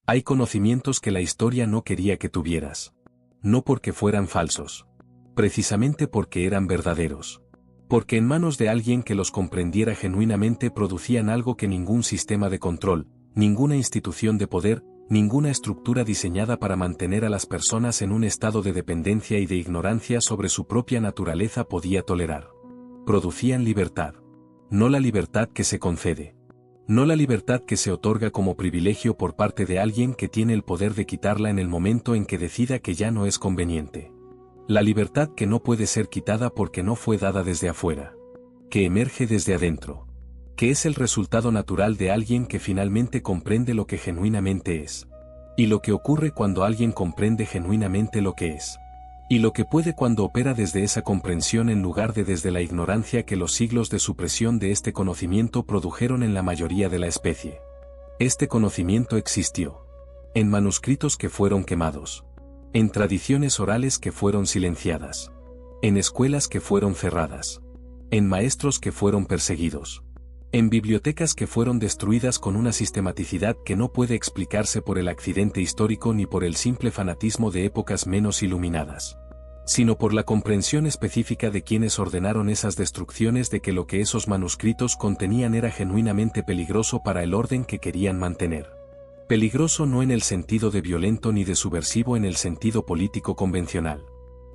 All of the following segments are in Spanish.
Hay conocimientos que la historia no quería que tuvieras. No porque fueran falsos. Precisamente porque eran verdaderos. Porque en manos de alguien que los comprendiera genuinamente producían algo que ningún sistema de control, ninguna institución de poder, ninguna estructura diseñada para mantener a las personas en un estado de dependencia y de ignorancia sobre su propia naturaleza podía tolerar. Producían libertad. No la libertad que se concede. No la libertad que se otorga como privilegio por parte de alguien que tiene el poder de quitarla en el momento en que decida que ya no es conveniente. La libertad que no puede ser quitada porque no fue dada desde afuera. Que emerge desde adentro. Que es el resultado natural de alguien que finalmente comprende lo que genuinamente es. Y lo que ocurre cuando alguien comprende genuinamente lo que es. Y lo que puede cuando opera desde esa comprensión en lugar de desde la ignorancia que los siglos de supresión de este conocimiento produjeron en la mayoría de la especie. Este conocimiento existió. En manuscritos que fueron quemados. En tradiciones orales que fueron silenciadas. En escuelas que fueron cerradas. En maestros que fueron perseguidos. En bibliotecas que fueron destruidas con una sistematicidad que no puede explicarse por el accidente histórico ni por el simple fanatismo de épocas menos iluminadas. Sino por la comprensión específica de quienes ordenaron esas destrucciones de que lo que esos manuscritos contenían era genuinamente peligroso para el orden que querían mantener. Peligroso no en el sentido de violento ni de subversivo en el sentido político convencional.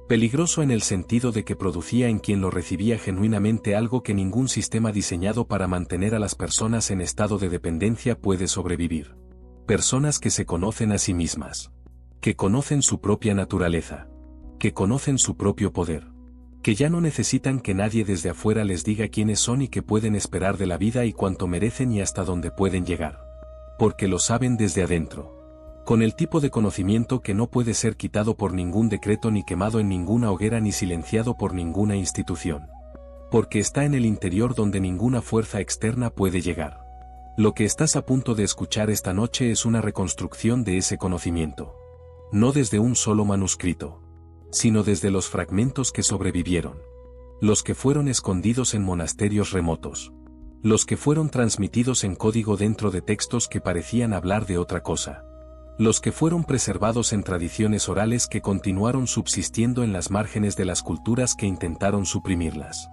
Peligroso en el sentido de que producía en quien lo recibía genuinamente algo que ningún sistema diseñado para mantener a las personas en estado de dependencia puede sobrevivir. Personas que se conocen a sí mismas. Que conocen su propia naturaleza. Que conocen su propio poder. Que ya no necesitan que nadie desde afuera les diga quiénes son y qué pueden esperar de la vida y cuánto merecen y hasta dónde pueden llegar. Porque lo saben desde adentro. Con el tipo de conocimiento que no puede ser quitado por ningún decreto ni quemado en ninguna hoguera ni silenciado por ninguna institución. Porque está en el interior donde ninguna fuerza externa puede llegar. Lo que estás a punto de escuchar esta noche es una reconstrucción de ese conocimiento. No desde un solo manuscrito. Sino desde los fragmentos que sobrevivieron. Los que fueron escondidos en monasterios remotos. Los que fueron transmitidos en código dentro de textos que parecían hablar de otra cosa. Los que fueron preservados en tradiciones orales que continuaron subsistiendo en las márgenes de las culturas que intentaron suprimirlas.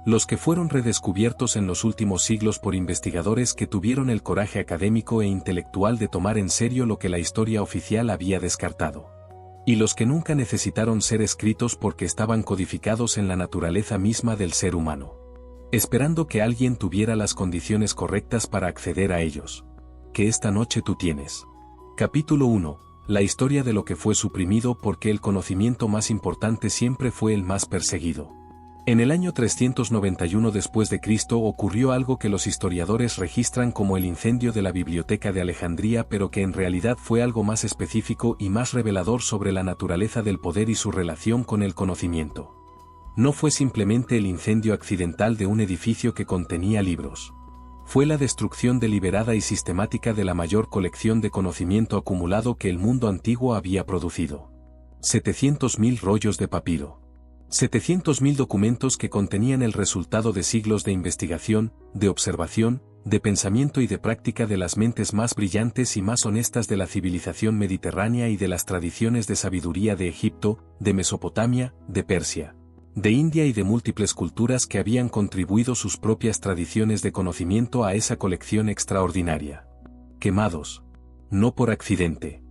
Los que fueron redescubiertos en los últimos siglos por investigadores que tuvieron el coraje académico e intelectual de tomar en serio lo que la historia oficial había descartado. Y los que nunca necesitaron ser escritos porque estaban codificados en la naturaleza misma del ser humano. Esperando que alguien tuviera las condiciones correctas para acceder a ellos. Que esta noche tú tienes. Capítulo 1. La historia de lo que fue suprimido porque el conocimiento más importante siempre fue el más perseguido. En el año 391 después de Cristo ocurrió algo que los historiadores registran como el incendio de la Biblioteca de Alejandría, pero que en realidad fue algo más específico y más revelador sobre la naturaleza del poder y su relación con el conocimiento. No fue simplemente el incendio accidental de un edificio que contenía libros. Fue la destrucción deliberada y sistemática de la mayor colección de conocimiento acumulado que el mundo antiguo había producido. 700.000 rollos de papiro. 700.000 documentos que contenían el resultado de siglos de investigación, de observación, de pensamiento y de práctica de las mentes más brillantes y más honestas de la civilización mediterránea y de las tradiciones de sabiduría de Egipto, de Mesopotamia, de Persia, de India y de múltiples culturas que habían contribuido sus propias tradiciones de conocimiento a esa colección extraordinaria. Quemados. No por accidente.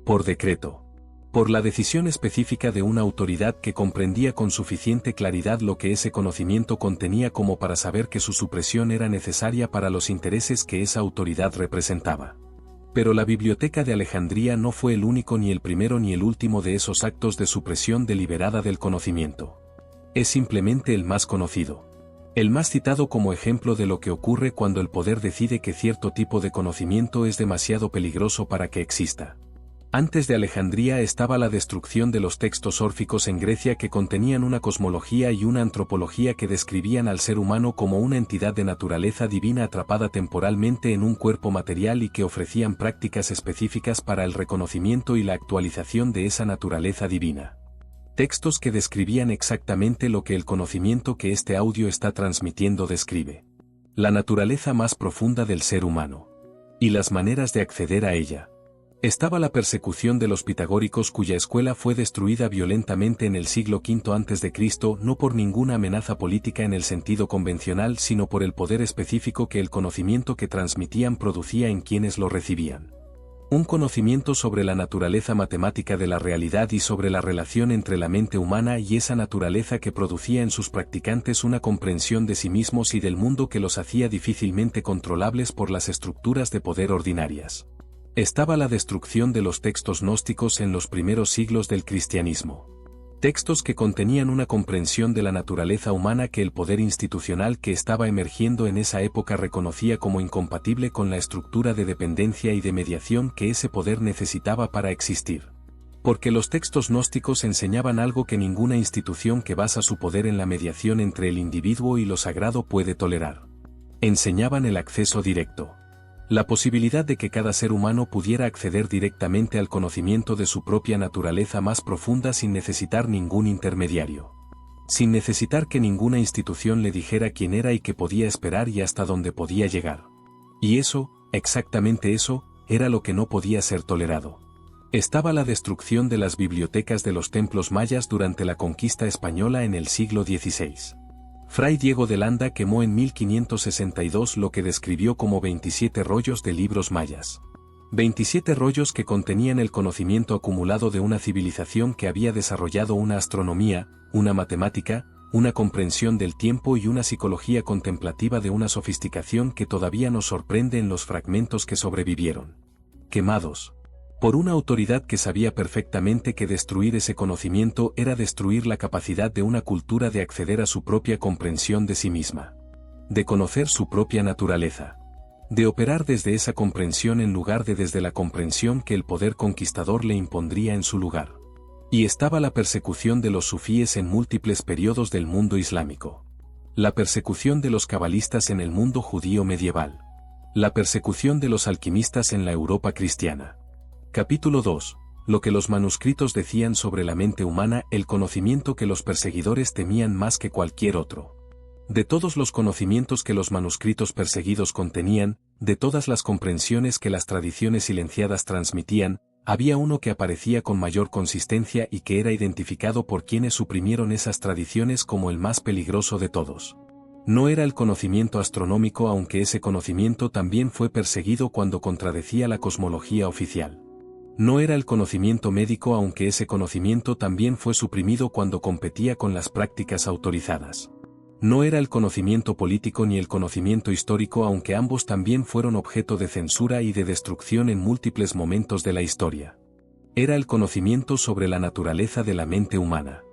Por decreto. Por la decisión específica de una autoridad que comprendía con suficiente claridad lo que ese conocimiento contenía como para saber que su supresión era necesaria para los intereses que esa autoridad representaba. Pero la Biblioteca de Alejandría no fue el único ni el primero ni el último de esos actos de supresión deliberada del conocimiento. Es simplemente el más conocido. El más citado como ejemplo de lo que ocurre cuando el poder decide que cierto tipo de conocimiento es demasiado peligroso para que exista. Antes de Alejandría estaba la destrucción de los textos órficos en Grecia que contenían una cosmología y una antropología que describían al ser humano como una entidad de naturaleza divina atrapada temporalmente en un cuerpo material y que ofrecían prácticas específicas para el reconocimiento y la actualización de esa naturaleza divina. Textos que describían exactamente lo que el conocimiento que este audio está transmitiendo describe. La naturaleza más profunda del ser humano. Y las maneras de acceder a ella. Estaba la persecución de los pitagóricos cuya escuela fue destruida violentamente en el siglo V a.C. no por ninguna amenaza política en el sentido convencional sino por el poder específico que el conocimiento que transmitían producía en quienes lo recibían. Un conocimiento sobre la naturaleza matemática de la realidad y sobre la relación entre la mente humana y esa naturaleza que producía en sus practicantes una comprensión de sí mismos y del mundo que los hacía difícilmente controlables por las estructuras de poder ordinarias. Estaba la destrucción de los textos gnósticos en los primeros siglos del cristianismo. Textos que contenían una comprensión de la naturaleza humana que el poder institucional que estaba emergiendo en esa época reconocía como incompatible con la estructura de dependencia y de mediación que ese poder necesitaba para existir. Porque los textos gnósticos enseñaban algo que ninguna institución que basa su poder en la mediación entre el individuo y lo sagrado puede tolerar. Enseñaban el acceso directo. La posibilidad de que cada ser humano pudiera acceder directamente al conocimiento de su propia naturaleza más profunda sin necesitar ningún intermediario. Sin necesitar que ninguna institución le dijera quién era y qué podía esperar y hasta dónde podía llegar. Y eso, exactamente eso, era lo que no podía ser tolerado. Estaba la destrucción de las bibliotecas de los templos mayas durante la conquista española en el siglo XVI. Fray Diego de Landa quemó en 1562 lo que describió como 27 rollos de libros mayas. 27 rollos que contenían el conocimiento acumulado de una civilización que había desarrollado una astronomía, una matemática, una comprensión del tiempo y una psicología contemplativa de una sofisticación que todavía nos sorprende en los fragmentos que sobrevivieron. Quemados por una autoridad que sabía perfectamente que destruir ese conocimiento era destruir la capacidad de una cultura de acceder a su propia comprensión de sí misma. De conocer su propia naturaleza. De operar desde esa comprensión en lugar de desde la comprensión que el poder conquistador le impondría en su lugar. Y estaba la persecución de los sufíes en múltiples periodos del mundo islámico. La persecución de los cabalistas en el mundo judío medieval. La persecución de los alquimistas en la Europa cristiana. Capítulo 2. Lo que los manuscritos decían sobre la mente humana, el conocimiento que los perseguidores temían más que cualquier otro. De todos los conocimientos que los manuscritos perseguidos contenían, de todas las comprensiones que las tradiciones silenciadas transmitían, había uno que aparecía con mayor consistencia y que era identificado por quienes suprimieron esas tradiciones como el más peligroso de todos. No era el conocimiento astronómico, aunque ese conocimiento también fue perseguido cuando contradecía la cosmología oficial. No era el conocimiento médico, aunque ese conocimiento también fue suprimido cuando competía con las prácticas autorizadas. No era el conocimiento político ni el conocimiento histórico, aunque ambos también fueron objeto de censura y de destrucción en múltiples momentos de la historia. Era el conocimiento sobre la naturaleza de la mente humana.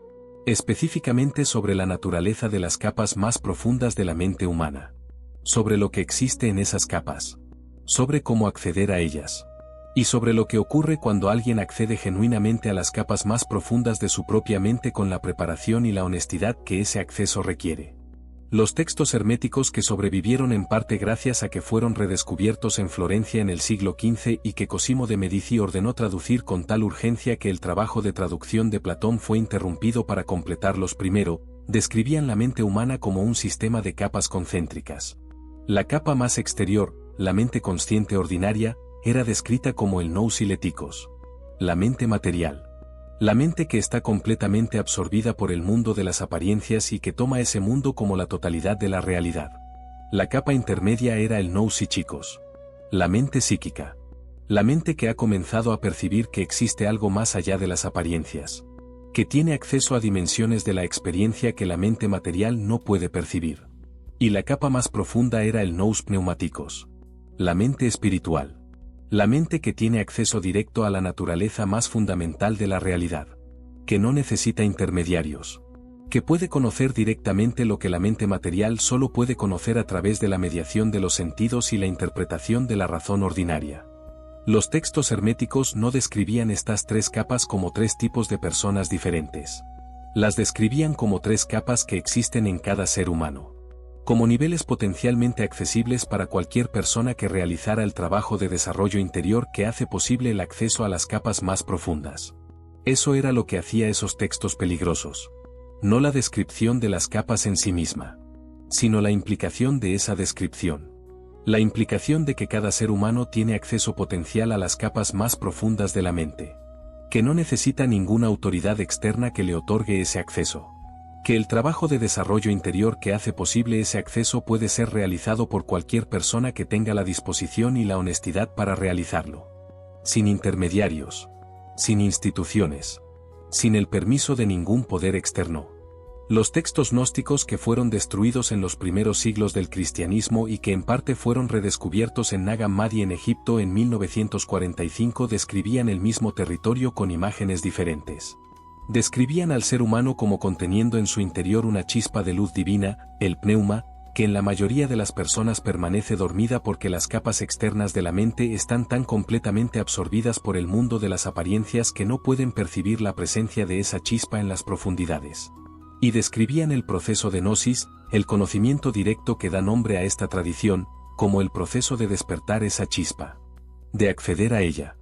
Específicamente sobre la naturaleza de las capas más profundas de la mente humana. Sobre lo que existe en esas capas. Sobre cómo acceder a ellas. Y sobre lo que ocurre cuando alguien accede genuinamente a las capas más profundas de su propia mente con la preparación y la honestidad que ese acceso requiere. Los textos herméticos que sobrevivieron en parte gracias a que fueron redescubiertos en Florencia en el siglo XV y que Cosimo de Medici ordenó traducir con tal urgencia que el trabajo de traducción de Platón fue interrumpido para completarlos primero, describían la mente humana como un sistema de capas concéntricas. La capa más exterior, la mente consciente ordinaria, era descrita como el nous iletikos, la mente material. La mente que está completamente absorbida por el mundo de las apariencias y que toma ese mundo como la totalidad de la realidad. La capa intermedia era el nous psíquicos, la mente psíquica. La mente que ha comenzado a percibir que existe algo más allá de las apariencias. Que tiene acceso a dimensiones de la experiencia que la mente material no puede percibir. Y la capa más profunda era el nous pneumáticos, la mente espiritual. La mente que tiene acceso directo a la naturaleza más fundamental de la realidad. Que no necesita intermediarios. Que puede conocer directamente lo que la mente material solo puede conocer a través de la mediación de los sentidos y la interpretación de la razón ordinaria. Los textos herméticos no describían estas tres capas como tres tipos de personas diferentes. Las describían como tres capas que existen en cada ser humano. Como niveles potencialmente accesibles para cualquier persona que realizara el trabajo de desarrollo interior que hace posible el acceso a las capas más profundas. Eso era lo que hacía esos textos peligrosos. No la descripción de las capas en sí misma, sino la implicación de esa descripción. La implicación de que cada ser humano tiene acceso potencial a las capas más profundas de la mente. Que no necesita ninguna autoridad externa que le otorgue ese acceso. Que el trabajo de desarrollo interior que hace posible ese acceso puede ser realizado por cualquier persona que tenga la disposición y la honestidad para realizarlo. Sin intermediarios. Sin instituciones. Sin el permiso de ningún poder externo. Los textos gnósticos que fueron destruidos en los primeros siglos del cristianismo y que en parte fueron redescubiertos en Nag Hammadi en Egipto en 1945 describían el mismo territorio con imágenes diferentes. Describían al ser humano como conteniendo en su interior una chispa de luz divina, el pneuma, que en la mayoría de las personas permanece dormida porque las capas externas de la mente están tan completamente absorbidas por el mundo de las apariencias que no pueden percibir la presencia de esa chispa en las profundidades. Y describían el proceso de gnosis, el conocimiento directo que da nombre a esta tradición, como el proceso de despertar esa chispa. De acceder a ella.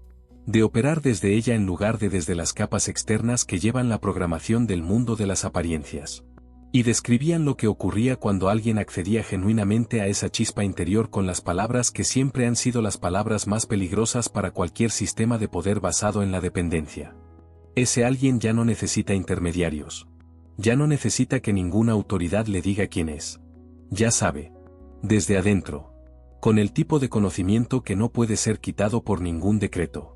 De operar desde ella en lugar de desde las capas externas que llevan la programación del mundo de las apariencias. Y describían lo que ocurría cuando alguien accedía genuinamente a esa chispa interior con las palabras que siempre han sido las palabras más peligrosas para cualquier sistema de poder basado en la dependencia. Ese alguien ya no necesita intermediarios. Ya no necesita que ninguna autoridad le diga quién es. Ya sabe. Desde adentro. Con el tipo de conocimiento que no puede ser quitado por ningún decreto.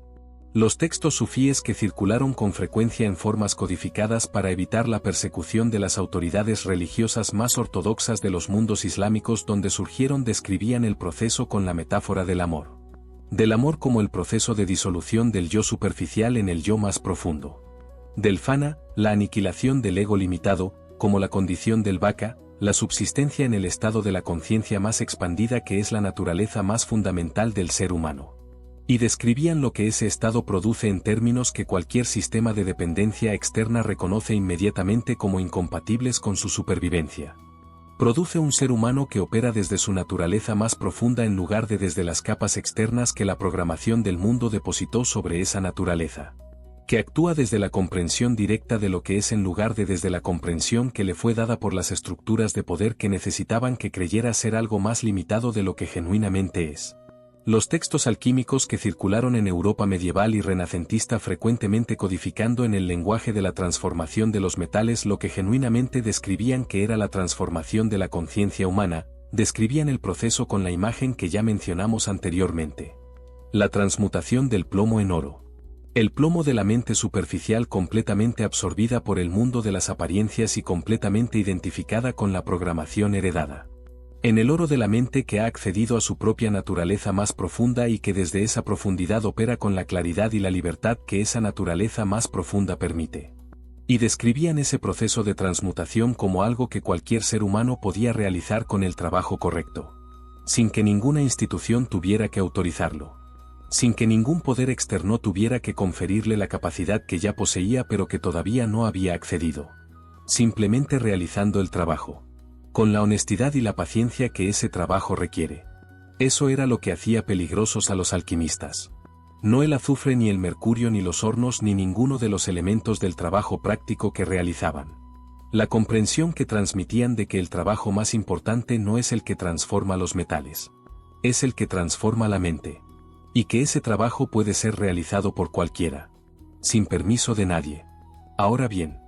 Los textos sufíes que circularon con frecuencia en formas codificadas para evitar la persecución de las autoridades religiosas más ortodoxas de los mundos islámicos donde surgieron describían el proceso con la metáfora del amor. Del amor como el proceso de disolución del yo superficial en el yo más profundo. Del fana, la aniquilación del ego limitado, como la condición del vaka, la subsistencia en el estado de la conciencia más expandida que es la naturaleza más fundamental del ser humano. Y describían lo que ese estado produce en términos que cualquier sistema de dependencia externa reconoce inmediatamente como incompatibles con su supervivencia. Produce un ser humano que opera desde su naturaleza más profunda en lugar de desde las capas externas que la programación del mundo depositó sobre esa naturaleza. Que actúa desde la comprensión directa de lo que es en lugar de desde la comprensión que le fue dada por las estructuras de poder que necesitaban que creyera ser algo más limitado de lo que genuinamente es. Los textos alquímicos que circularon en Europa medieval y renacentista frecuentemente codificando en el lenguaje de la transformación de los metales lo que genuinamente describían que era la transformación de la conciencia humana, describían el proceso con la imagen que ya mencionamos anteriormente. La transmutación del plomo en oro. El plomo de la mente superficial completamente absorbida por el mundo de las apariencias y completamente identificada con la programación heredada. En el oro de la mente que ha accedido a su propia naturaleza más profunda y que desde esa profundidad opera con la claridad y la libertad que esa naturaleza más profunda permite. Y describían ese proceso de transmutación como algo que cualquier ser humano podía realizar con el trabajo correcto. Sin que ninguna institución tuviera que autorizarlo. Sin que ningún poder externo tuviera que conferirle la capacidad que ya poseía pero que todavía no había accedido. Simplemente realizando el trabajo. Con la honestidad y la paciencia que ese trabajo requiere. Eso era lo que hacía peligrosos a los alquimistas. No el azufre ni el mercurio ni los hornos ni ninguno de los elementos del trabajo práctico que realizaban. La comprensión que transmitían de que el trabajo más importante no es el que transforma los metales. Es el que transforma la mente. Y que ese trabajo puede ser realizado por cualquiera. Sin permiso de nadie. Ahora bien,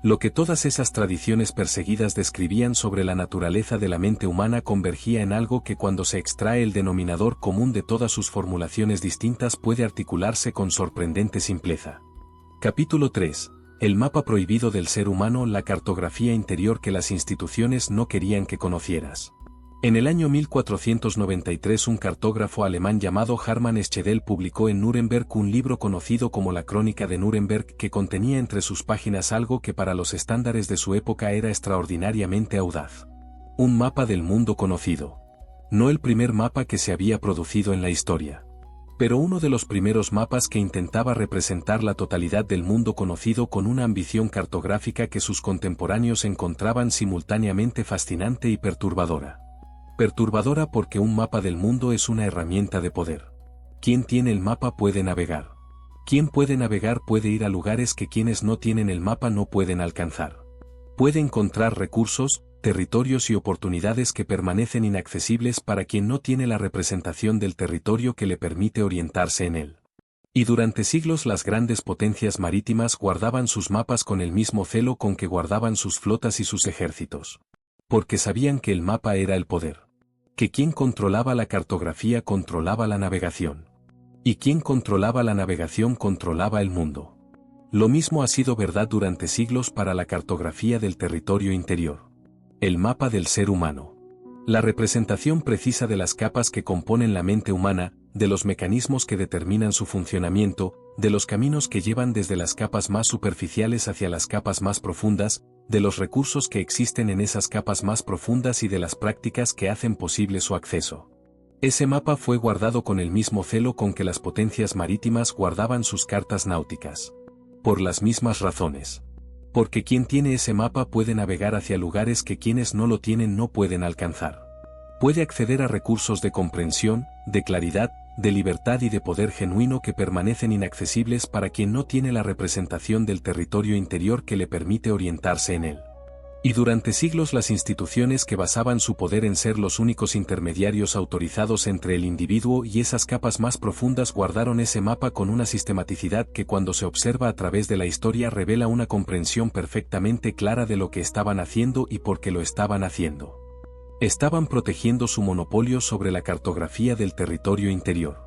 lo que todas esas tradiciones perseguidas describían sobre la naturaleza de la mente humana convergía en algo que cuando se extrae el denominador común de todas sus formulaciones distintas puede articularse con sorprendente simpleza. Capítulo 3. El mapa prohibido del ser humano, la cartografía interior que las instituciones no querían que conocieras. En el año 1493 un cartógrafo alemán llamado Hermann Schedel publicó en Nuremberg un libro conocido como la Crónica de Nuremberg que contenía entre sus páginas algo que para los estándares de su época era extraordinariamente audaz. Un mapa del mundo conocido. No el primer mapa que se había producido en la historia. Pero uno de los primeros mapas que intentaba representar la totalidad del mundo conocido con una ambición cartográfica que sus contemporáneos encontraban simultáneamente fascinante y perturbadora. Perturbadora porque un mapa del mundo es una herramienta de poder. Quien tiene el mapa puede navegar. Quien puede navegar puede ir a lugares que quienes no tienen el mapa no pueden alcanzar. Puede encontrar recursos, territorios y oportunidades que permanecen inaccesibles para quien no tiene la representación del territorio que le permite orientarse en él. Y durante siglos las grandes potencias marítimas guardaban sus mapas con el mismo celo con que guardaban sus flotas y sus ejércitos. Porque sabían que el mapa era el poder. Que quien controlaba la cartografía controlaba la navegación. Y quien controlaba la navegación controlaba el mundo. Lo mismo ha sido verdad durante siglos para la cartografía del territorio interior. El mapa del ser humano. La representación precisa de las capas que componen la mente humana, de los mecanismos que determinan su funcionamiento, de los caminos que llevan desde las capas más superficiales hacia las capas más profundas, de los recursos que existen en esas capas más profundas y de las prácticas que hacen posible su acceso. Ese mapa fue guardado con el mismo celo con que las potencias marítimas guardaban sus cartas náuticas. Por las mismas razones. Porque quien tiene ese mapa puede navegar hacia lugares que quienes no lo tienen no pueden alcanzar. Puede acceder a recursos de comprensión, de claridad, de libertad y de poder genuino que permanecen inaccesibles para quien no tiene la representación del territorio interior que le permite orientarse en él. Y durante siglos las instituciones que basaban su poder en ser los únicos intermediarios autorizados entre el individuo y esas capas más profundas guardaron ese mapa con una sistematicidad que cuando se observa a través de la historia revela una comprensión perfectamente clara de lo que estaban haciendo y por qué lo estaban haciendo. Estaban protegiendo su monopolio sobre la cartografía del territorio interior.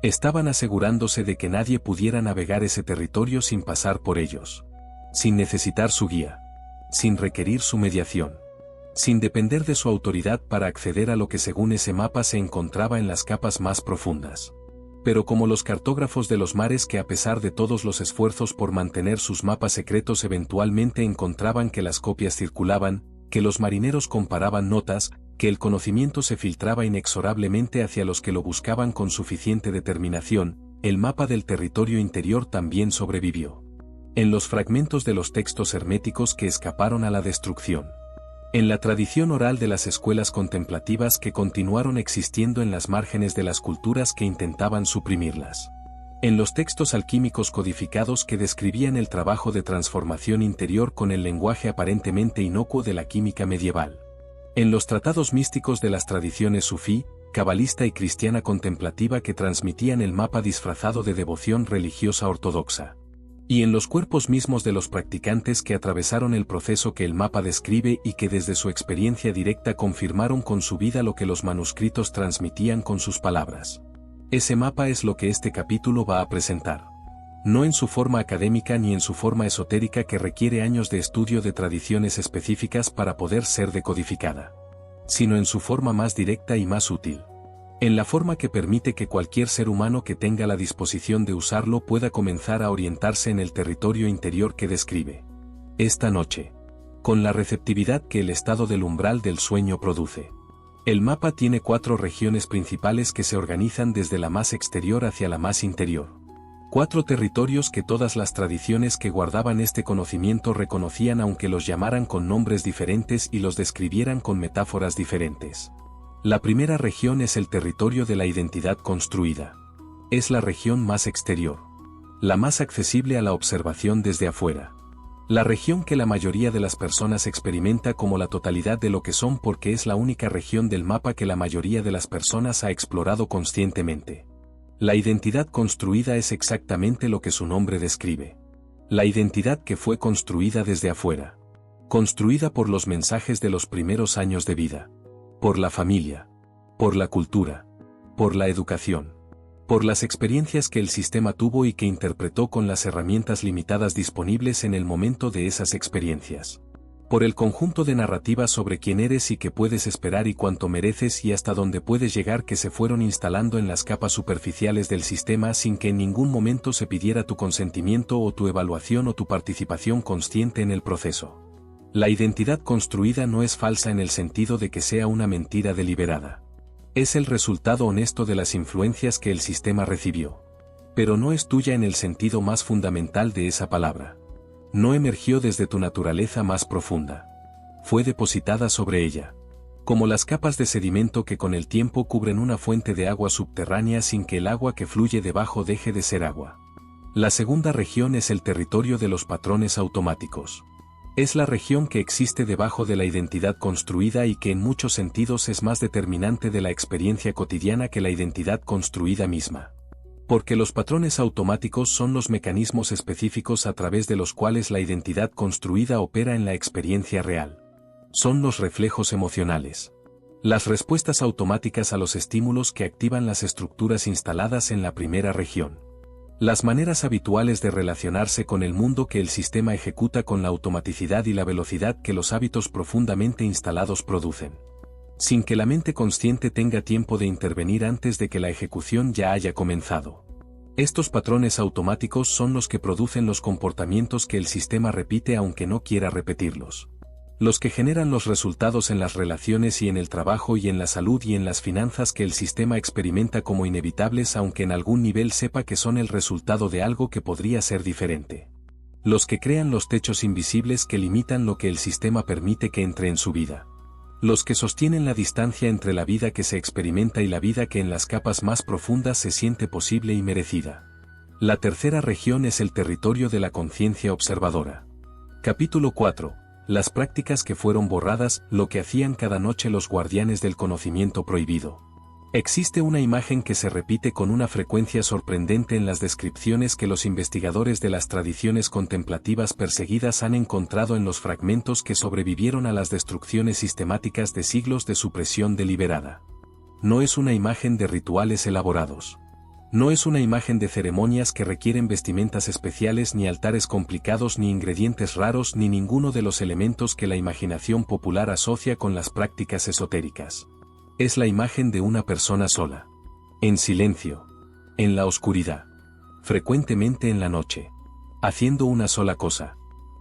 Estaban asegurándose de que nadie pudiera navegar ese territorio sin pasar por ellos. Sin necesitar su guía. Sin requerir su mediación. Sin depender de su autoridad para acceder a lo que según ese mapa se encontraba en las capas más profundas. Pero como los cartógrafos de los mares que a pesar de todos los esfuerzos por mantener sus mapas secretos eventualmente encontraban que las copias circulaban, que los marineros comparaban notas, que el conocimiento se filtraba inexorablemente hacia los que lo buscaban con suficiente determinación, el mapa del territorio interior también sobrevivió. En los fragmentos de los textos herméticos que escaparon a la destrucción. En la tradición oral de las escuelas contemplativas que continuaron existiendo en las márgenes de las culturas que intentaban suprimirlas. En los textos alquímicos codificados que describían el trabajo de transformación interior con el lenguaje aparentemente inocuo de la química medieval. En los tratados místicos de las tradiciones sufí, cabalista y cristiana contemplativa que transmitían el mapa disfrazado de devoción religiosa ortodoxa. Y en los cuerpos mismos de los practicantes que atravesaron el proceso que el mapa describe y que desde su experiencia directa confirmaron con su vida lo que los manuscritos transmitían con sus palabras. Ese mapa es lo que este capítulo va a presentar. No en su forma académica ni en su forma esotérica que requiere años de estudio de tradiciones específicas para poder ser decodificada, sino en su forma más directa y más útil. En la forma que permite que cualquier ser humano que tenga la disposición de usarlo pueda comenzar a orientarse en el territorio interior que describe. Esta noche. Con la receptividad que el estado del umbral del sueño produce. El mapa tiene 4 regiones principales que se organizan desde la más exterior hacia la más interior. 4 territorios que todas las tradiciones que guardaban este conocimiento reconocían aunque los llamaran con nombres diferentes y los describieran con metáforas diferentes. La primera región es el territorio de la identidad construida. Es la región más exterior. La más accesible a la observación desde afuera. La región que la mayoría de las personas experimenta como la totalidad de lo que son porque es la única región del mapa que la mayoría de las personas ha explorado conscientemente. La identidad construida es exactamente lo que su nombre describe. La identidad que fue construida desde afuera. Construida por los mensajes de los primeros años de vida. Por la familia, por la cultura, por la educación, por las experiencias que el sistema tuvo y que interpretó con las herramientas limitadas disponibles en el momento de esas experiencias, por el conjunto de narrativas sobre quién eres y qué puedes esperar y cuánto mereces y hasta dónde puedes llegar que se fueron instalando en las capas superficiales del sistema sin que en ningún momento se pidiera tu consentimiento o tu evaluación o tu participación consciente en el proceso. La identidad construida no es falsa en el sentido de que sea una mentira deliberada. Es el resultado honesto de las influencias que el sistema recibió. Pero no es tuya en el sentido más fundamental de esa palabra. No emergió desde tu naturaleza más profunda. Fue depositada sobre ella. Como las capas de sedimento que con el tiempo cubren una fuente de agua subterránea sin que el agua que fluye debajo deje de ser agua. La segunda región es el territorio de los patrones automáticos. Es la región que existe debajo de la identidad construida y que en muchos sentidos es más determinante de la experiencia cotidiana que la identidad construida misma. Porque los patrones automáticos son los mecanismos específicos a través de los cuales la identidad construida opera en la experiencia real. Son los reflejos emocionales. Las respuestas automáticas a los estímulos que activan las estructuras instaladas en la primera región. Las maneras habituales de relacionarse con el mundo que el sistema ejecuta con la automaticidad y la velocidad que los hábitos profundamente instalados producen. Sin que la mente consciente tenga tiempo de intervenir antes de que la ejecución ya haya comenzado. Estos patrones automáticos son los que producen los comportamientos que el sistema repite aunque no quiera repetirlos. Los que generan los resultados en las relaciones y en el trabajo y en la salud y en las finanzas que el sistema experimenta como inevitables aunque en algún nivel sepa que son el resultado de algo que podría ser diferente. Los que crean los techos invisibles que limitan lo que el sistema permite que entre en su vida. Los que sostienen la distancia entre la vida que se experimenta y la vida que en las capas más profundas se siente posible y merecida. La tercera región es el territorio de la conciencia observadora. Capítulo 4. Las prácticas que fueron borradas, lo que hacían cada noche los guardianes del conocimiento prohibido. Existe una imagen que se repite con una frecuencia sorprendente en las descripciones que los investigadores de las tradiciones contemplativas perseguidas han encontrado en los fragmentos que sobrevivieron a las destrucciones sistemáticas de siglos de supresión deliberada. No es una imagen de rituales elaborados. No es una imagen de ceremonias que requieren vestimentas especiales ni altares complicados ni ingredientes raros ni ninguno de los elementos que la imaginación popular asocia con las prácticas esotéricas. Es la imagen de una persona sola. En silencio. En la oscuridad. Frecuentemente en la noche. Haciendo una sola cosa.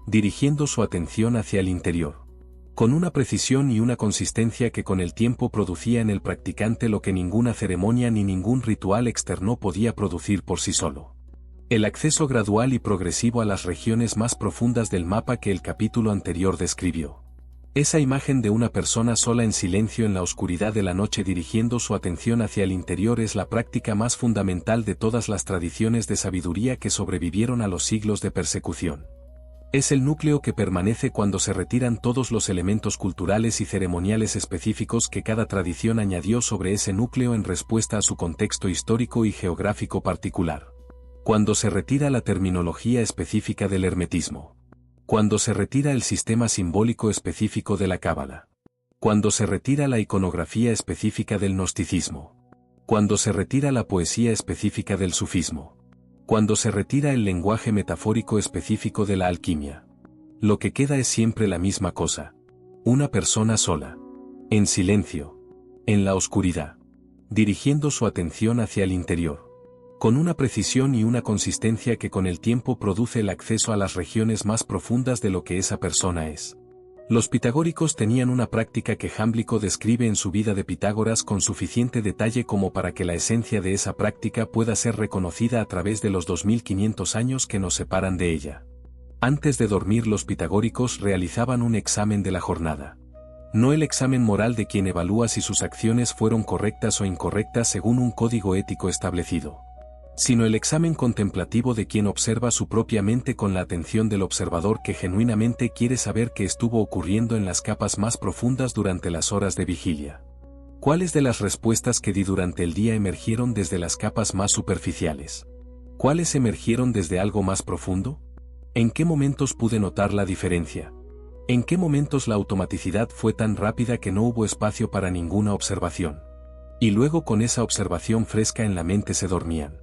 Dirigiendo su atención hacia el interior. Con una precisión y una consistencia que con el tiempo producía en el practicante lo que ninguna ceremonia ni ningún ritual externo podía producir por sí solo. El acceso gradual y progresivo a las regiones más profundas del mapa que el capítulo anterior describió. Esa imagen de una persona sola en silencio en la oscuridad de la noche dirigiendo su atención hacia el interior es la práctica más fundamental de todas las tradiciones de sabiduría que sobrevivieron a los siglos de persecución. Es el núcleo que permanece cuando se retiran todos los elementos culturales y ceremoniales específicos que cada tradición añadió sobre ese núcleo en respuesta a su contexto histórico y geográfico particular. Cuando se retira la terminología específica del hermetismo. Cuando se retira el sistema simbólico específico de la cábala. Cuando se retira la iconografía específica del gnosticismo. Cuando se retira la poesía específica del sufismo. Cuando se retira el lenguaje metafórico específico de la alquimia. Lo que queda es siempre la misma cosa. Una persona sola. En silencio. En la oscuridad. Dirigiendo su atención hacia el interior. Con una precisión y una consistencia que con el tiempo produce el acceso a las regiones más profundas de lo que esa persona es. Los pitagóricos tenían una práctica que Jámblico describe en su vida de Pitágoras con suficiente detalle como para que la esencia de esa práctica pueda ser reconocida a través de los 2500 años que nos separan de ella. Antes de dormir los pitagóricos realizaban un examen de la jornada. No el examen moral de quien evalúa si sus acciones fueron correctas o incorrectas según un código ético establecido. Sino el examen contemplativo de quien observa su propia mente con la atención del observador que genuinamente quiere saber qué estuvo ocurriendo en las capas más profundas durante las horas de vigilia. ¿Cuáles de las respuestas que di durante el día emergieron desde las capas más superficiales? ¿Cuáles emergieron desde algo más profundo? ¿En qué momentos pude notar la diferencia? ¿En qué momentos la automaticidad fue tan rápida que no hubo espacio para ninguna observación? Y luego con esa observación fresca en la mente se dormían.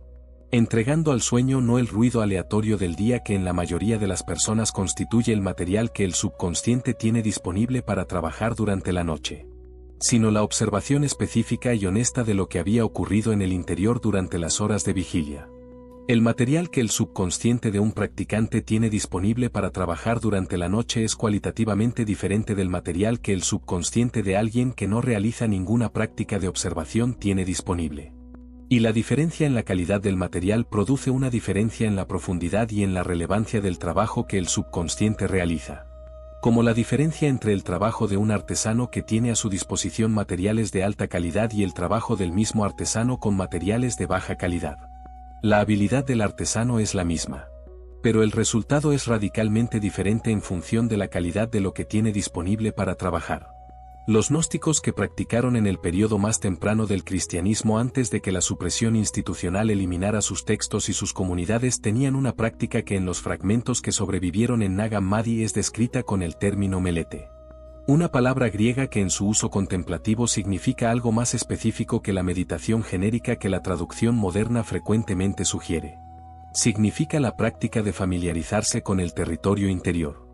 Entregando al sueño no el ruido aleatorio del día que en la mayoría de las personas constituye el material que el subconsciente tiene disponible para trabajar durante la noche, sino la observación específica y honesta de lo que había ocurrido en el interior durante las horas de vigilia. El material que el subconsciente de un practicante tiene disponible para trabajar durante la noche es cualitativamente diferente del material que el subconsciente de alguien que no realiza ninguna práctica de observación tiene disponible. Y la diferencia en la calidad del material produce una diferencia en la profundidad y en la relevancia del trabajo que el subconsciente realiza. Como la diferencia entre el trabajo de un artesano que tiene a su disposición materiales de alta calidad y el trabajo del mismo artesano con materiales de baja calidad. La habilidad del artesano es la misma. Pero el resultado es radicalmente diferente en función de la calidad de lo que tiene disponible para trabajar. Los gnósticos que practicaron en el periodo más temprano del cristianismo antes de que la supresión institucional eliminara sus textos y sus comunidades tenían una práctica que en los fragmentos que sobrevivieron en Nag Hammadi es descrita con el término melete. Una palabra griega que en su uso contemplativo significa algo más específico que la meditación genérica que la traducción moderna frecuentemente sugiere. Significa la práctica de familiarizarse con el territorio interior.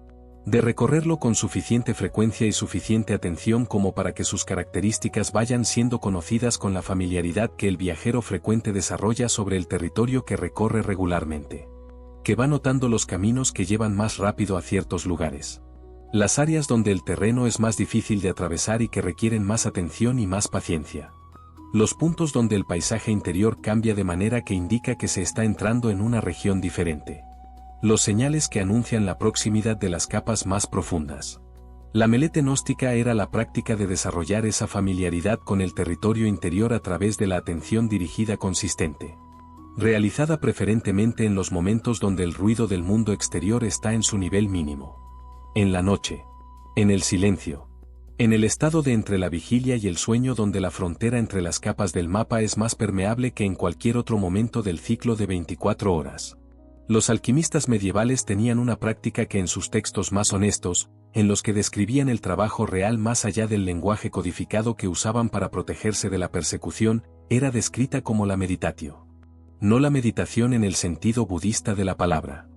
De recorrerlo con suficiente frecuencia y suficiente atención como para que sus características vayan siendo conocidas con la familiaridad que el viajero frecuente desarrolla sobre el territorio que recorre regularmente. Que va notando los caminos que llevan más rápido a ciertos lugares. Las áreas donde el terreno es más difícil de atravesar y que requieren más atención y más paciencia. Los puntos donde el paisaje interior cambia de manera que indica que se está entrando en una región diferente. Los señales que anuncian la proximidad de las capas más profundas. La melete gnóstica era la práctica de desarrollar esa familiaridad con el territorio interior a través de la atención dirigida consistente. Realizada preferentemente en los momentos donde el ruido del mundo exterior está en su nivel mínimo. En la noche. En el silencio. En el estado de entre la vigilia y el sueño donde la frontera entre las capas del mapa es más permeable que en cualquier otro momento del ciclo de 24 horas. Los alquimistas medievales tenían una práctica que en sus textos más honestos, en los que describían el trabajo real más allá del lenguaje codificado que usaban para protegerse de la persecución, era descrita como la meditatio. No la meditación en el sentido budista de la palabra,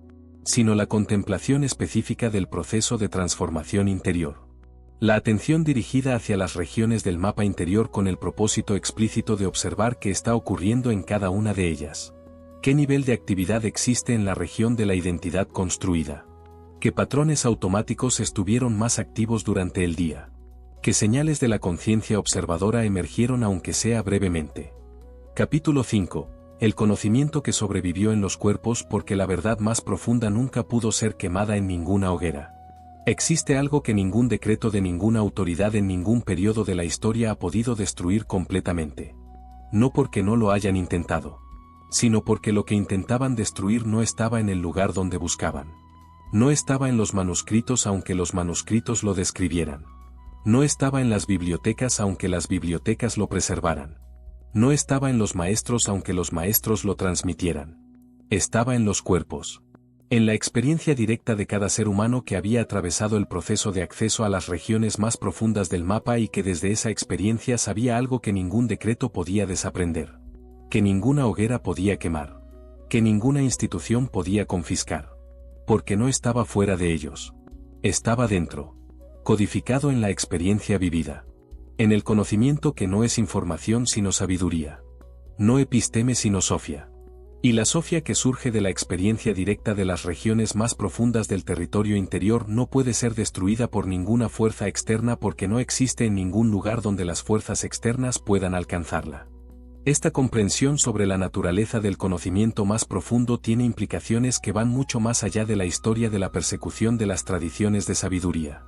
sino la contemplación específica del proceso de transformación interior. La atención dirigida hacia las regiones del mapa interior con el propósito explícito de observar qué está ocurriendo en cada una de ellas. ¿Qué nivel de actividad existe en la región de la identidad construida? ¿Qué patrones automáticos estuvieron más activos durante el día? ¿Qué señales de la conciencia observadora emergieron aunque sea brevemente? Capítulo 5. El conocimiento que sobrevivió en los cuerpos porque la verdad más profunda nunca pudo ser quemada en ninguna hoguera. Existe algo que ningún decreto de ninguna autoridad en ningún periodo de la historia ha podido destruir completamente. No porque no lo hayan intentado, sino porque lo que intentaban destruir no estaba en el lugar donde buscaban. No estaba en los manuscritos aunque los manuscritos lo describieran. No estaba en las bibliotecas aunque las bibliotecas lo preservaran. No estaba en los maestros aunque los maestros lo transmitieran. Estaba en los cuerpos. En la experiencia directa de cada ser humano que había atravesado el proceso de acceso a las regiones más profundas del mapa y que desde esa experiencia sabía algo que ningún decreto podía desaprender. Que ninguna hoguera podía quemar. Que ninguna institución podía confiscar. Porque no estaba fuera de ellos. Estaba dentro. Codificado en la experiencia vivida. En el conocimiento que no es información sino sabiduría. No episteme sino sofia. Y la sofia que surge de la experiencia directa de las regiones más profundas del territorio interior no puede ser destruida por ninguna fuerza externa porque no existe en ningún lugar donde las fuerzas externas puedan alcanzarla. Esta comprensión sobre la naturaleza del conocimiento más profundo tiene implicaciones que van mucho más allá de la historia de la persecución de las tradiciones de sabiduría.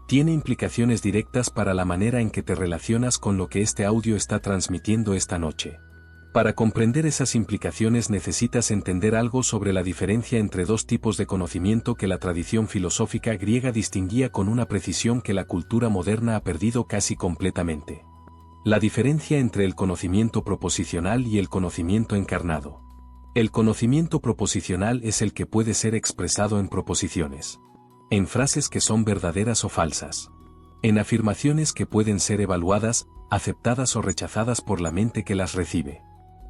Tiene implicaciones directas para la manera en que te relacionas con lo que este audio está transmitiendo esta noche. Para comprender esas implicaciones necesitas entender algo sobre la diferencia entre dos tipos de conocimiento que la tradición filosófica griega distinguía con una precisión que la cultura moderna ha perdido casi completamente. La diferencia entre el conocimiento proposicional y el conocimiento encarnado. El conocimiento proposicional es el que puede ser expresado en proposiciones. En frases que son verdaderas o falsas. En afirmaciones que pueden ser evaluadas, aceptadas o rechazadas por la mente que las recibe.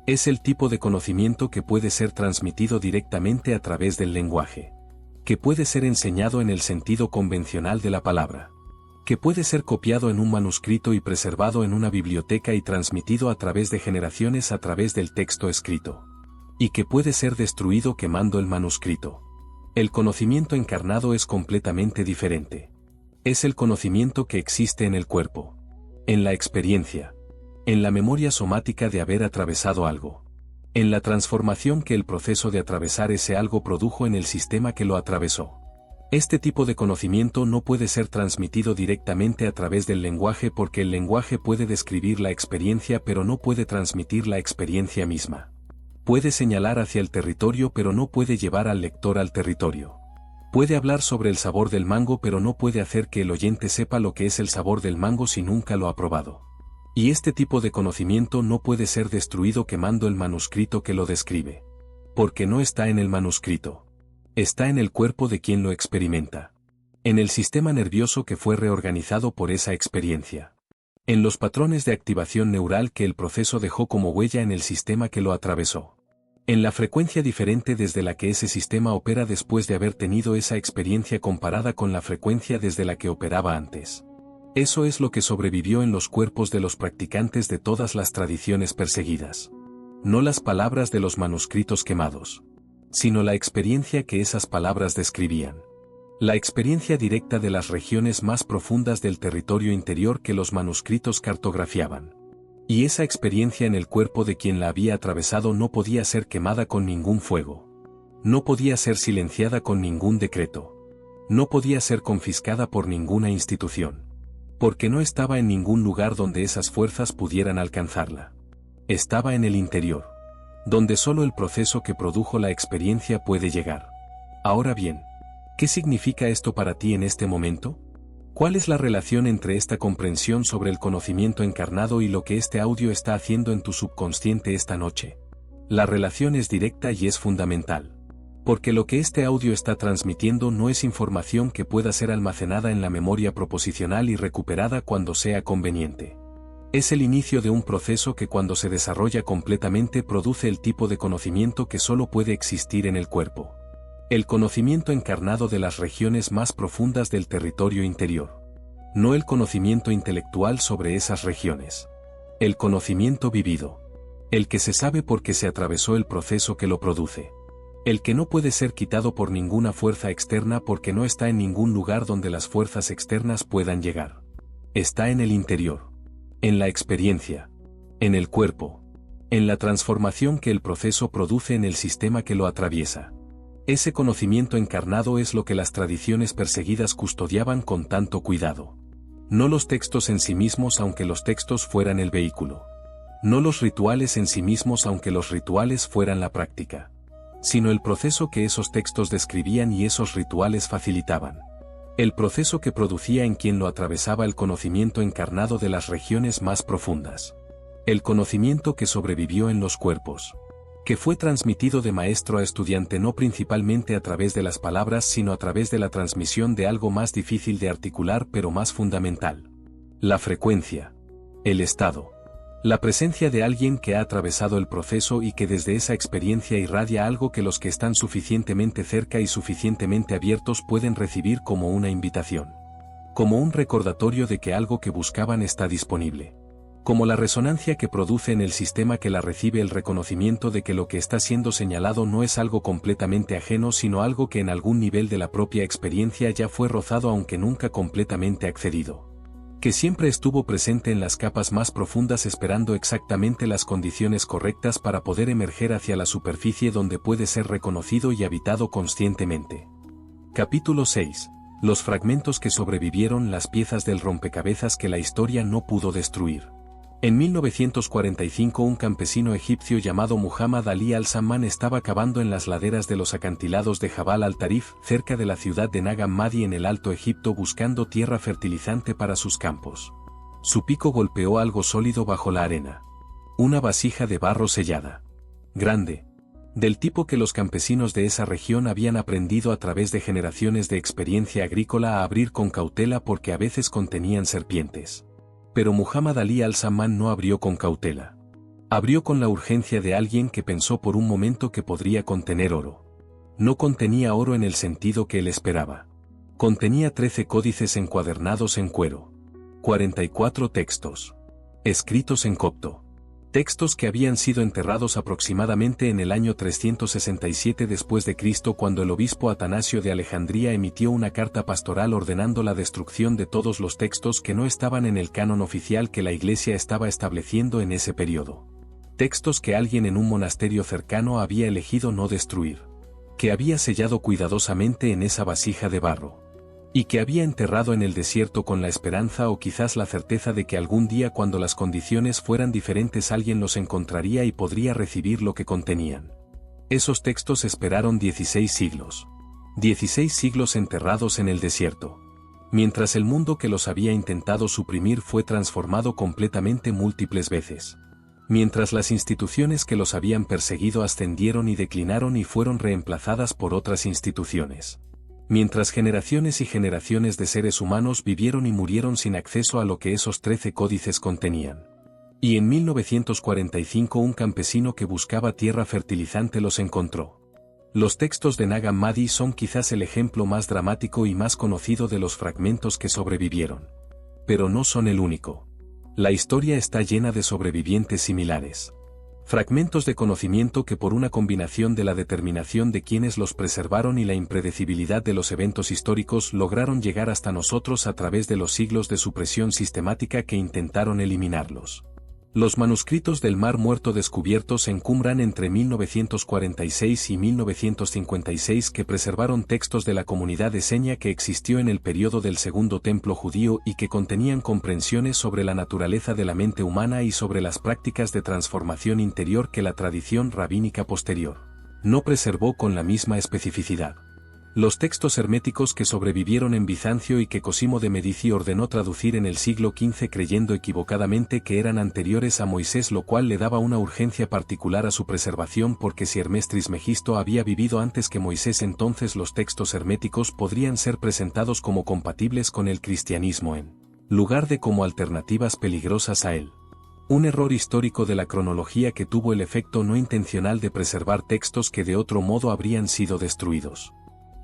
Es el tipo de conocimiento que puede ser transmitido directamente a través del lenguaje. Que puede ser enseñado en el sentido convencional de la palabra. Que puede ser copiado en un manuscrito y preservado en una biblioteca y transmitido a través de generaciones a través del texto escrito. Y que puede ser destruido quemando el manuscrito. El conocimiento encarnado es completamente diferente. Es el conocimiento que existe en el cuerpo. En la experiencia. En la memoria somática de haber atravesado algo. En la transformación que el proceso de atravesar ese algo produjo en el sistema que lo atravesó. Este tipo de conocimiento no puede ser transmitido directamente a través del lenguaje porque el lenguaje puede describir la experiencia pero no puede transmitir la experiencia misma. Puede señalar hacia el territorio pero no puede llevar al lector al territorio. Puede hablar sobre el sabor del mango pero no puede hacer que el oyente sepa lo que es el sabor del mango si nunca lo ha probado. Y este tipo de conocimiento no puede ser destruido quemando el manuscrito que lo describe. Porque no está en el manuscrito. Está en el cuerpo de quien lo experimenta. En el sistema nervioso que fue reorganizado por esa experiencia. En los patrones de activación neural que el proceso dejó como huella en el sistema que lo atravesó. En la frecuencia diferente desde la que ese sistema opera después de haber tenido esa experiencia comparada con la frecuencia desde la que operaba antes. Eso es lo que sobrevivió en los cuerpos de los practicantes de todas las tradiciones perseguidas. No las palabras de los manuscritos quemados, sino la experiencia que esas palabras describían. La experiencia directa de las regiones más profundas del territorio interior que los manuscritos cartografiaban. Y esa experiencia en el cuerpo de quien la había atravesado no podía ser quemada con ningún fuego. No podía ser silenciada con ningún decreto. No podía ser confiscada por ninguna institución. Porque no estaba en ningún lugar donde esas fuerzas pudieran alcanzarla. Estaba en el interior. Donde solo el proceso que produjo la experiencia puede llegar. Ahora bien, ¿qué significa esto para ti en este momento? ¿Cuál es la relación entre esta comprensión sobre el conocimiento encarnado y lo que este audio está haciendo en tu subconsciente esta noche? La relación es directa y es fundamental. Porque lo que este audio está transmitiendo no es información que pueda ser almacenada en la memoria proposicional y recuperada cuando sea conveniente. Es el inicio de un proceso que cuando se desarrolla completamente produce el tipo de conocimiento que solo puede existir en el cuerpo. El conocimiento encarnado de las regiones más profundas del territorio interior. No el conocimiento intelectual sobre esas regiones. El conocimiento vivido. El que se sabe porque se atravesó el proceso que lo produce. El que no puede ser quitado por ninguna fuerza externa porque no está en ningún lugar donde las fuerzas externas puedan llegar. Está en el interior. En la experiencia. En el cuerpo. En la transformación que el proceso produce en el sistema que lo atraviesa. Ese conocimiento encarnado es lo que las tradiciones perseguidas custodiaban con tanto cuidado. No los textos en sí mismos aunque los textos fueran el vehículo. No los rituales en sí mismos aunque los rituales fueran la práctica. Sino el proceso que esos textos describían y esos rituales facilitaban. El proceso que producía en quien lo atravesaba el conocimiento encarnado de las regiones más profundas. El conocimiento que sobrevivió en los cuerpos. Que fue transmitido de maestro a estudiante no principalmente a través de las palabras sino a través de la transmisión de algo más difícil de articular pero más fundamental. La frecuencia. El estado. La presencia de alguien que ha atravesado el proceso y que desde esa experiencia irradia algo que los que están suficientemente cerca y suficientemente abiertos pueden recibir como una invitación. Como un recordatorio de que algo que buscaban está disponible. Como la resonancia que produce en el sistema que la recibe el reconocimiento de que lo que está siendo señalado no es algo completamente ajeno sino algo que en algún nivel de la propia experiencia ya fue rozado aunque nunca completamente accedido. Que siempre estuvo presente en las capas más profundas esperando exactamente las condiciones correctas para poder emerger hacia la superficie donde puede ser reconocido y habitado conscientemente. Capítulo 6. Los fragmentos que sobrevivieron, las piezas del rompecabezas que la historia no pudo destruir. En 1945 un campesino egipcio llamado Muhammad Ali al-Samman estaba cavando en las laderas de los acantilados de Jabal al-Tarif, cerca de la ciudad de Nag Hammadi en el Alto Egipto buscando tierra fertilizante para sus campos. Su pico golpeó algo sólido bajo la arena. Una vasija de barro sellada. Grande. Del tipo que los campesinos de esa región habían aprendido a través de generaciones de experiencia agrícola a abrir con cautela porque a veces contenían serpientes. Pero Muhammad Ali al-Samman no abrió con cautela. Abrió con la urgencia de alguien que pensó por un momento que podría contener oro. No contenía oro en el sentido que él esperaba. Contenía 13 códices encuadernados en cuero. 44 textos. Escritos en copto. Textos que habían sido enterrados aproximadamente en el año 367 después de Cristo cuando el obispo Atanasio de Alejandría emitió una carta pastoral ordenando la destrucción de todos los textos que no estaban en el canon oficial que la Iglesia estaba estableciendo en ese periodo. Textos que alguien en un monasterio cercano había elegido no destruir. Que había sellado cuidadosamente en esa vasija de barro. y que había enterrado en el desierto con la esperanza o quizás la certeza de que algún día cuando las condiciones fueran diferentes alguien los encontraría y podría recibir lo que contenían. Esos textos esperaron 16 siglos. 16 siglos enterrados en el desierto. Mientras el mundo que los había intentado suprimir fue transformado completamente múltiples veces. Mientras las instituciones que los habían perseguido ascendieron y declinaron y fueron reemplazadas por otras instituciones. Mientras generaciones y generaciones de seres humanos vivieron y murieron sin acceso a lo que esos 13 códices contenían. Y en 1945 un campesino que buscaba tierra fertilizante los encontró. Los textos de Nag Hammadi son quizás el ejemplo más dramático y más conocido de los fragmentos que sobrevivieron. Pero no son el único. La historia está llena de sobrevivientes similares. Fragmentos de conocimiento que por una combinación de la determinación de quienes los preservaron y la impredecibilidad de los eventos históricos lograron llegar hasta nosotros a través de los siglos de supresión sistemática que intentaron eliminarlos. Los manuscritos del Mar Muerto descubiertos en Qumran entre 1946 y 1956 que preservaron textos de la comunidad esenia que existió en el periodo del Segundo Templo judío y que contenían comprensiones sobre la naturaleza de la mente humana y sobre las prácticas de transformación interior que la tradición rabínica posterior no preservó con la misma especificidad. Los textos herméticos que sobrevivieron en Bizancio y que Cosimo de Medici ordenó traducir en el siglo XV creyendo equivocadamente que eran anteriores a Moisés, lo cual le daba una urgencia particular a su preservación porque si Hermes Trismegisto había vivido antes que Moisés, entonces los textos herméticos podrían ser presentados como compatibles con el cristianismo en lugar de como alternativas peligrosas a él. Un error histórico de la cronología que tuvo el efecto no intencional de preservar textos que de otro modo habrían sido destruidos.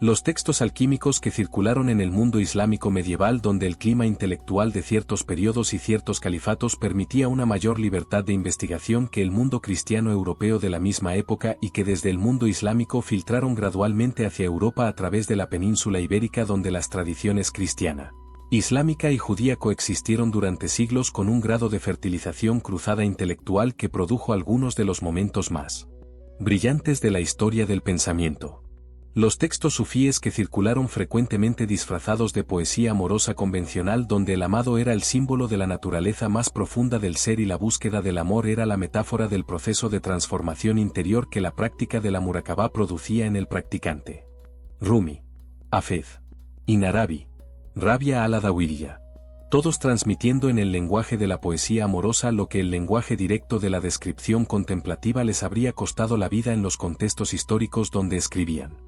Los textos alquímicos que circularon en el mundo islámico medieval, donde el clima intelectual de ciertos periodos y ciertos califatos permitía una mayor libertad de investigación que el mundo cristiano europeo de la misma época y que desde el mundo islámico filtraron gradualmente hacia Europa a través de la península ibérica, donde las tradiciones cristiana, islámica y judía coexistieron durante siglos con un grado de fertilización cruzada intelectual que produjo algunos de los momentos más brillantes de la historia del pensamiento. Los textos sufíes que circularon frecuentemente disfrazados de poesía amorosa convencional, donde el amado era el símbolo de la naturaleza más profunda del ser y la búsqueda del amor era la metáfora del proceso de transformación interior que la práctica de la murakabá producía en el practicante. Rumi, Hafez, Ibn Arabi, Rabia al-Adawiyya. Todos transmitiendo en el lenguaje de la poesía amorosa lo que el lenguaje directo de la descripción contemplativa les habría costado la vida en los contextos históricos donde escribían.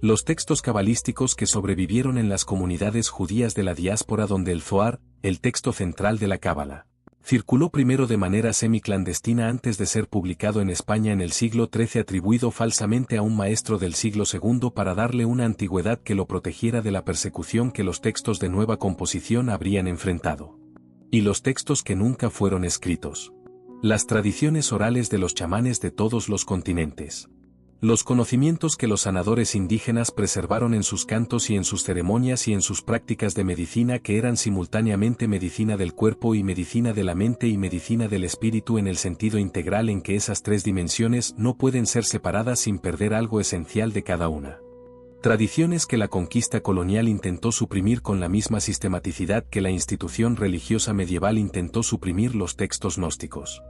Los textos cabalísticos que sobrevivieron en las comunidades judías de la diáspora, donde el Zohar, el texto central de la Cábala, circuló primero de manera semiclandestina antes de ser publicado en España en el siglo XIII, atribuido falsamente a un maestro del siglo II para darle una antigüedad que lo protegiera de la persecución que los textos de nueva composición habrían enfrentado. Y los textos que nunca fueron escritos. Las tradiciones orales de los chamanes de todos los continentes. Los conocimientos que los sanadores indígenas preservaron en sus cantos y en sus ceremonias y en sus prácticas de medicina, que eran simultáneamente medicina del cuerpo y medicina de la mente y medicina del espíritu, en el sentido integral en que esas tres dimensiones no pueden ser separadas sin perder algo esencial de cada una. Tradiciones que la conquista colonial intentó suprimir con la misma sistematicidad que la institución religiosa medieval intentó suprimir los textos gnósticos.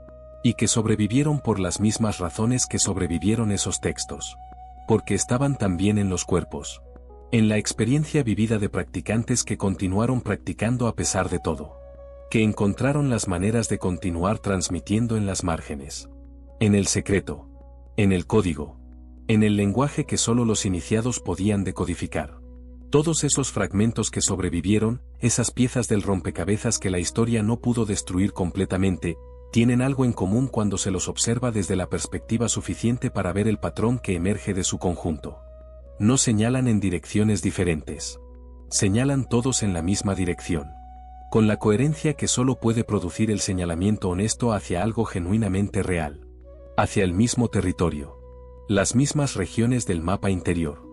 Y que sobrevivieron por las mismas razones que sobrevivieron esos textos. Porque estaban también en los cuerpos. En la experiencia vivida de practicantes que continuaron practicando a pesar de todo. Que encontraron las maneras de continuar transmitiendo en las márgenes. En el secreto. En el código. En el lenguaje que solo los iniciados podían decodificar. Todos esos fragmentos que sobrevivieron, esas piezas del rompecabezas que la historia no pudo destruir completamente, tienen algo en común cuando se los observa desde la perspectiva suficiente para ver el patrón que emerge de su conjunto. No señalan en direcciones diferentes. Señalan todos en la misma dirección. Con la coherencia que solo puede producir el señalamiento honesto hacia algo genuinamente real. Hacia el mismo territorio. Las mismas regiones del mapa interior.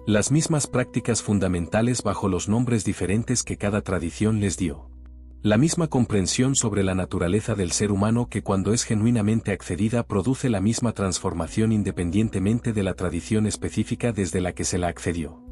Las mismas prácticas fundamentales bajo los nombres diferentes que cada tradición les dio. La misma comprensión sobre la naturaleza del ser humano que cuando es genuinamente accedida produce la misma transformación independientemente de la tradición específica desde la que se la accedió.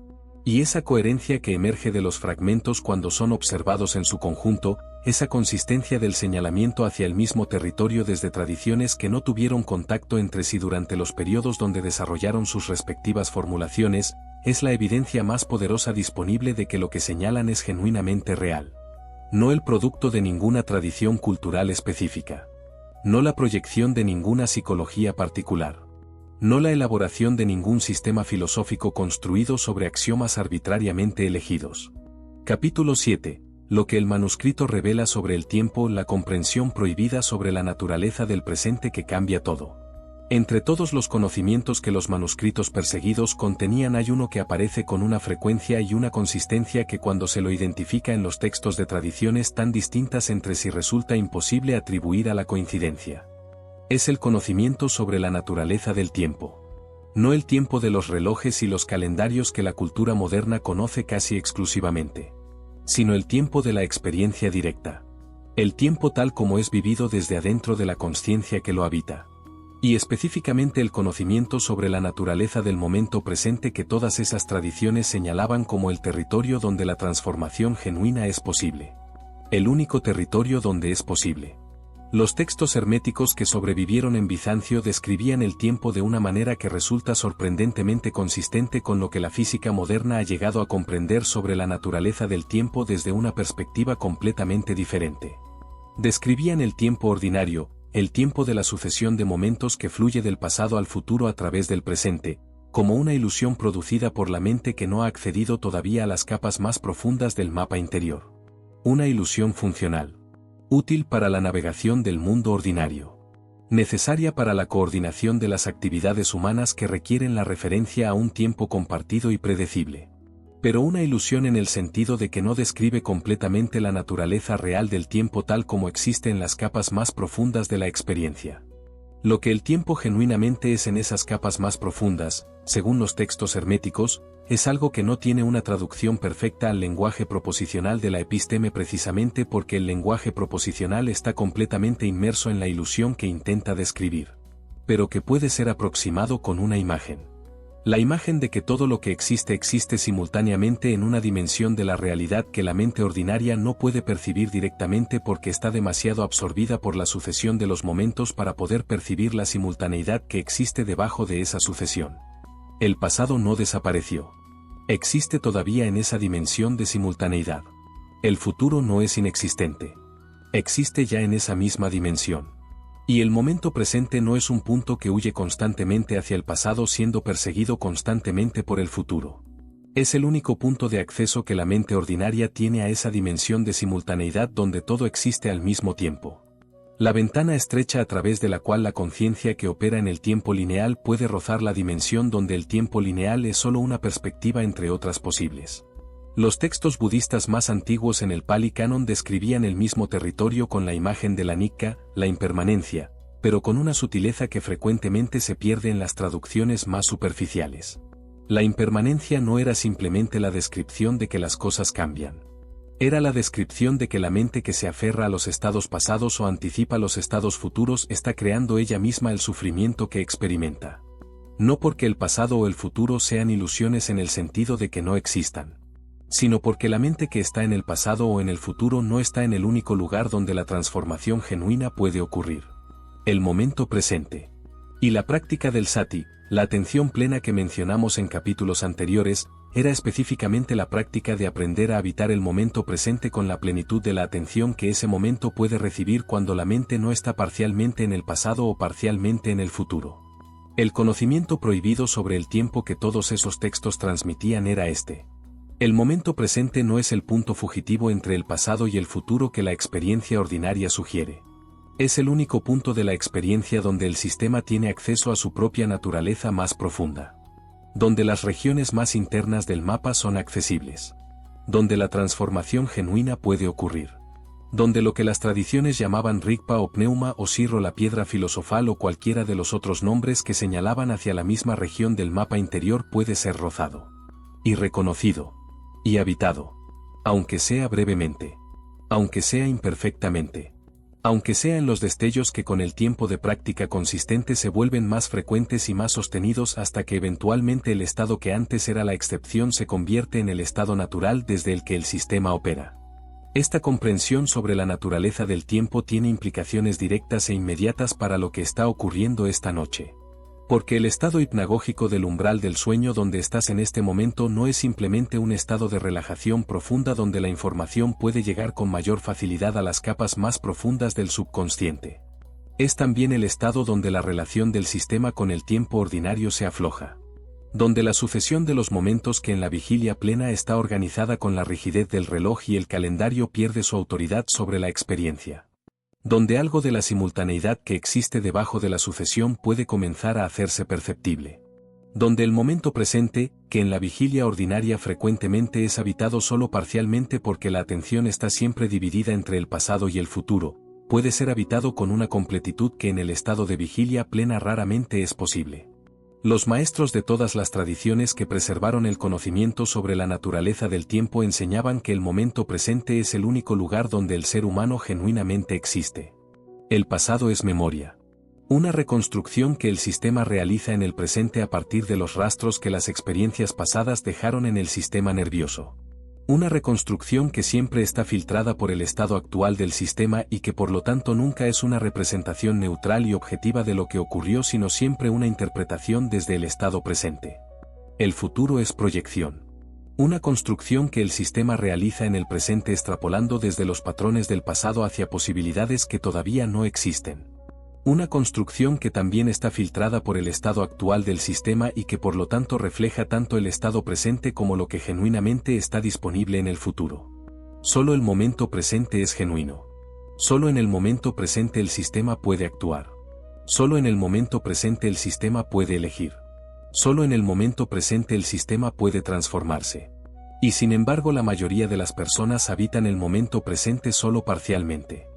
Y esa coherencia que emerge de los fragmentos cuando son observados en su conjunto, esa consistencia del señalamiento hacia el mismo territorio desde tradiciones que no tuvieron contacto entre sí durante los periodos donde desarrollaron sus respectivas formulaciones, es la evidencia más poderosa disponible de que lo que señalan es genuinamente real. No el producto de ninguna tradición cultural específica. No la proyección de ninguna psicología particular. No la elaboración de ningún sistema filosófico construido sobre axiomas arbitrariamente elegidos. Capítulo 7. Lo que el manuscrito revela sobre el tiempo, la comprensión prohibida sobre la naturaleza del presente que cambia todo. Entre todos los conocimientos que los manuscritos perseguidos contenían hay uno que aparece con una frecuencia y una consistencia que cuando se lo identifica en los textos de tradiciones tan distintas entre sí resulta imposible atribuir a la coincidencia. Es el conocimiento sobre la naturaleza del tiempo. No el tiempo de los relojes y los calendarios que la cultura moderna conoce casi exclusivamente, sino el tiempo de la experiencia directa. El tiempo tal como es vivido desde adentro de la consciencia que lo habita. Y específicamente el conocimiento sobre la naturaleza del momento presente que todas esas tradiciones señalaban como el territorio donde la transformación genuina es posible. El único territorio donde es posible. Los textos herméticos que sobrevivieron en Bizancio describían el tiempo de una manera que resulta sorprendentemente consistente con lo que la física moderna ha llegado a comprender sobre la naturaleza del tiempo desde una perspectiva completamente diferente. Describían el tiempo ordinario, el tiempo de la sucesión de momentos que fluye del pasado al futuro a través del presente, como una ilusión producida por la mente que no ha accedido todavía a las capas más profundas del mapa interior. Una ilusión funcional. Útil para la navegación del mundo ordinario. Necesaria para la coordinación de las actividades humanas que requieren la referencia a un tiempo compartido y predecible. Pero una ilusión en el sentido de que no describe completamente la naturaleza real del tiempo tal como existe en las capas más profundas de la experiencia. Lo que el tiempo genuinamente es en esas capas más profundas, según los textos herméticos, es algo que no tiene una traducción perfecta al lenguaje proposicional de la episteme precisamente porque el lenguaje proposicional está completamente inmerso en la ilusión que intenta describir. Pero que puede ser aproximado con una imagen. La imagen de que todo lo que existe existe simultáneamente en una dimensión de la realidad que la mente ordinaria no puede percibir directamente porque está demasiado absorbida por la sucesión de los momentos para poder percibir la simultaneidad que existe debajo de esa sucesión. El pasado no desapareció. Existe todavía en esa dimensión de simultaneidad. El futuro no es inexistente. Existe ya en esa misma dimensión. Y el momento presente no es un punto que huye constantemente hacia el pasado siendo perseguido constantemente por el futuro. Es el único punto de acceso que la mente ordinaria tiene a esa dimensión de simultaneidad donde todo existe al mismo tiempo. La ventana estrecha a través de la cual la conciencia que opera en el tiempo lineal puede rozar la dimensión donde el tiempo lineal es solo una perspectiva entre otras posibles. Los textos budistas más antiguos en el Pali Canon describían el mismo territorio con la imagen de la Nikka, la impermanencia, pero con una sutileza que frecuentemente se pierde en las traducciones más superficiales. La impermanencia no era simplemente la descripción de que las cosas cambian. Era la descripción de que la mente que se aferra a los estados pasados o anticipa los estados futuros está creando ella misma el sufrimiento que experimenta. No porque el pasado o el futuro sean ilusiones en el sentido de que no existan, sino porque la mente que está en el pasado o en el futuro no está en el único lugar donde la transformación genuina puede ocurrir. El momento presente. Y la práctica del sati, la atención plena que mencionamos en capítulos anteriores, era específicamente la práctica de aprender a habitar el momento presente con la plenitud de la atención que ese momento puede recibir cuando la mente no está parcialmente en el pasado o parcialmente en el futuro. El conocimiento prohibido sobre el tiempo que todos esos textos transmitían era este. El momento presente no es el punto fugitivo entre el pasado y el futuro que la experiencia ordinaria sugiere. Es el único punto de la experiencia donde el sistema tiene acceso a su propia naturaleza más profunda. Donde las regiones más internas del mapa son accesibles. Donde la transformación genuina puede ocurrir. Donde lo que las tradiciones llamaban Rigpa o Pneuma o Sirro la piedra filosofal o cualquiera de los otros nombres que señalaban hacia la misma región del mapa interior puede ser rozado. Y reconocido. Y habitado. Aunque sea brevemente. Aunque sea imperfectamente. Aunque sea en los destellos que con el tiempo de práctica consistente se vuelven más frecuentes y más sostenidos hasta que eventualmente el estado que antes era la excepción se convierte en el estado natural desde el que el sistema opera. Esta comprensión sobre la naturaleza del tiempo tiene implicaciones directas e inmediatas para lo que está ocurriendo esta noche. Porque el estado hipnagógico del umbral del sueño donde estás en este momento no es simplemente un estado de relajación profunda donde la información puede llegar con mayor facilidad a las capas más profundas del subconsciente. Es también el estado donde la relación del sistema con el tiempo ordinario se afloja. Donde la sucesión de los momentos que en la vigilia plena está organizada con la rigidez del reloj y el calendario pierde su autoridad sobre la experiencia. Donde algo de la simultaneidad que existe debajo de la sucesión puede comenzar a hacerse perceptible. Donde el momento presente, que en la vigilia ordinaria frecuentemente es habitado solo parcialmente porque la atención está siempre dividida entre el pasado y el futuro, puede ser habitado con una completitud que en el estado de vigilia plena raramente es posible. Los maestros de todas las tradiciones que preservaron el conocimiento sobre la naturaleza del tiempo enseñaban que el momento presente es el único lugar donde el ser humano genuinamente existe. El pasado es memoria. Una reconstrucción que el sistema realiza en el presente a partir de los rastros que las experiencias pasadas dejaron en el sistema nervioso. Una reconstrucción que siempre está filtrada por el estado actual del sistema y que por lo tanto nunca es una representación neutral y objetiva de lo que ocurrió sino siempre una interpretación desde el estado presente. El futuro es proyección. Una construcción que el sistema realiza en el presente extrapolando desde los patrones del pasado hacia posibilidades que todavía no existen. Una construcción que también está filtrada por el estado actual del sistema y que por lo tanto refleja tanto el estado presente como lo que genuinamente está disponible en el futuro. Solo el momento presente es genuino. Solo en el momento presente el sistema puede actuar. Solo en el momento presente el sistema puede elegir. Solo en el momento presente el sistema puede transformarse. Y sin embargo la mayoría de las personas habitan el momento presente solo parcialmente.